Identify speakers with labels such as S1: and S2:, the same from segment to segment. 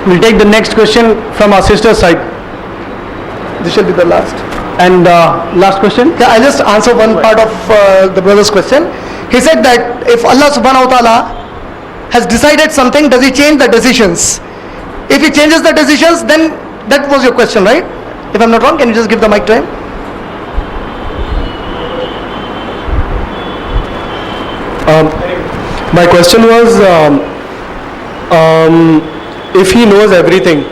S1: We'll take the next question from our sister side.
S2: This shall be the last.
S1: And last question.
S2: Yeah, I'll just answer one part of the brother's question. He said that if Allah subhanahu wa ta'ala has decided something, does he change the decisions? If he changes the decisions, then that was your question, right? If I'm not wrong, can you just give the mic to him?
S3: My question was, if he knows everything,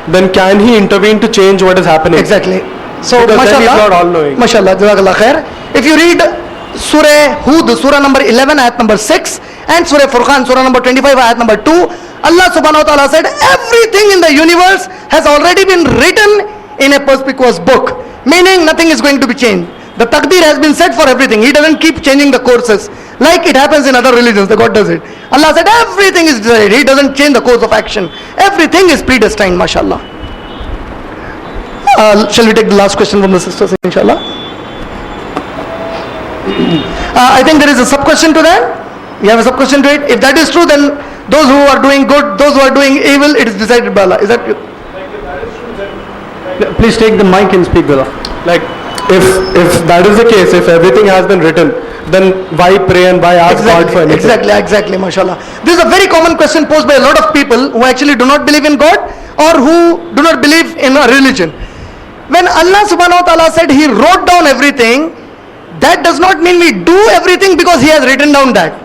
S3: then can he intervene to change what is happening?
S2: Exactly. So,
S3: because then he's not
S2: mashallah,
S3: all-knowing.
S2: mashallah, jazakallah khair. If you read Surah Hud, Surah number 11, ayat number 6, and Surah Furqan, Surah number 25, ayat number 2, Allah subhanahu wa ta'ala said, everything in the universe has already been written in a perspicuous book, meaning nothing is going to be changed. The taqdeer has been set for everything. He doesn't keep changing the courses like it happens in other religions. The God does it. Allah said everything is decided. He doesn't change the course of action. Everything is predestined, mashallah. Shall we take the last question from the sisters, inshallah? I think there is a sub-question to that. You have a sub-question to it. If that is true, then those who are doing good, those who are doing evil, it is decided by Allah. Is that?
S1: Please take the mic and speak, brother.
S3: Like, if that is the case, if everything has been written, then why pray and why ask God for anything?
S2: Exactly, mashallah. This is a very common question posed by a lot of people who actually do not believe in God or who do not believe in a religion. When Allah subhanahu wa ta'ala said He wrote down everything, that does not mean we do everything because He has written down that.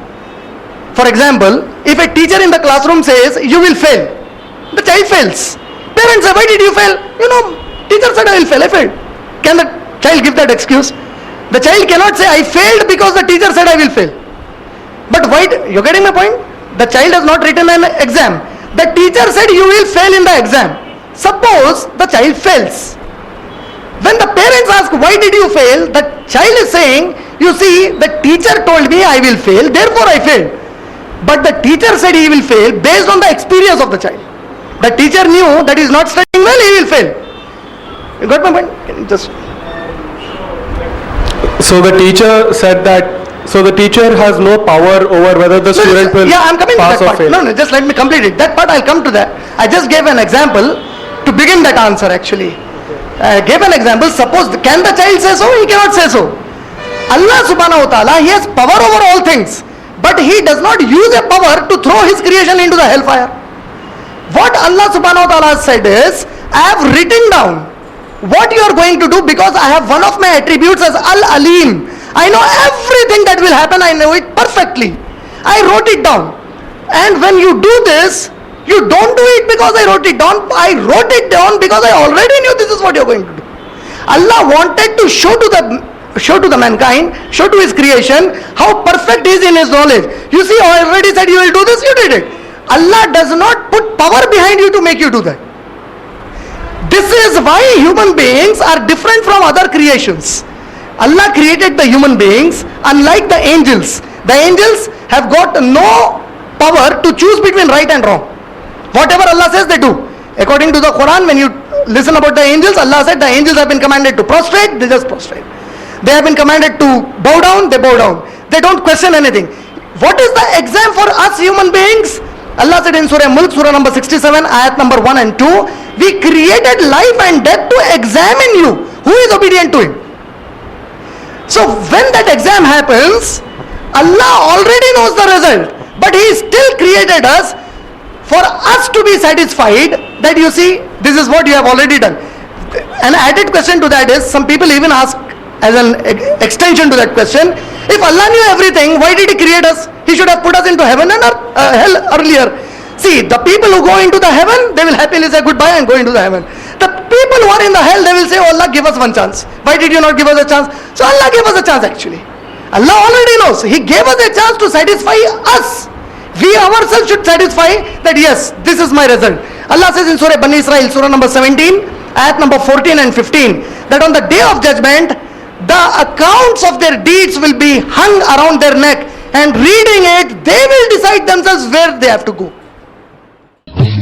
S2: For example, if a teacher in the classroom says, you will fail, the child fails. Parents say, why did you fail? Teacher said I will fail, I failed. Can the child give that excuse? The child cannot say I failed because the teacher said I will fail. But why, you're getting my point? The child has not written an exam. The teacher said you will fail in the exam. Suppose the child fails. When the parents ask why did you fail, the child is saying, you see, the teacher told me I will fail, therefore I failed. But the teacher said he will fail based on the experience of the child. The teacher knew that he is not studying well, he will fail. You got my point? Can you just...
S3: So the teacher said that, so the teacher has no power over whether the student will
S2: I'm coming
S3: pass
S2: to that
S3: or
S2: part.
S3: fail.
S2: No, just let me complete it. That part I'll come to that. I just gave an example to begin that answer actually. I gave an example. Suppose, can the child say so? He cannot say so. Allah subhanahu wa ta'ala, He has power over all things. But He does not use a power to throw His creation into the hellfire. What Allah subhanahu wa ta'ala said is, I have written down what you are going to do because I have one of my attributes as Al-Alim. I know everything that will happen, I know it perfectly. I wrote it down. And when you do this, you don't do it because I wrote it down. I wrote it down because I already knew this is what you're going to do. Allah wanted to show to the mankind, show to His creation how perfect He is in His knowledge. You see, I already said you will do this, you did it. Allah does not put power behind you to make you do that. This is why human beings are different from other creations. Allah created the human beings unlike the angels. The angels have got no power to choose between right and wrong. Whatever Allah says, they do. According to the Quran, when you listen about the angels, Allah said the angels have been commanded to prostrate, they just prostrate. They have been commanded to bow down, they bow down. They don't question anything. What is the exam for us human beings? Allah said in Surah Mulk, Surah number 67, ayat number 1 and 2, we created life and death to examine you. Who is obedient to Him? So when that exam happens, Allah already knows the result. But He still created us for us to be satisfied that you see, this is what you have already done. An added question to that is, some people even ask as an extension to that question, if Allah knew everything, why did He create us? He should have put us into heaven and hell earlier. See, the people who go into the heaven, they will happily say goodbye and go into the heaven. The people who are in the hell, they will say, oh Allah, give us one chance. Why did you not give us a chance? So Allah gave us a chance actually. Allah already knows. He gave us a chance to satisfy us. We ourselves should satisfy that yes, this is my result. Allah says in Surah Bani Israel, Surah number 17, ayat number 14 and 15, that on the day of judgment, the accounts of their deeds will be hung around their neck, and reading it, they will decide themselves where they have to go.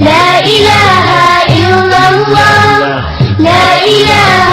S4: La ilaha illallah, la ilaha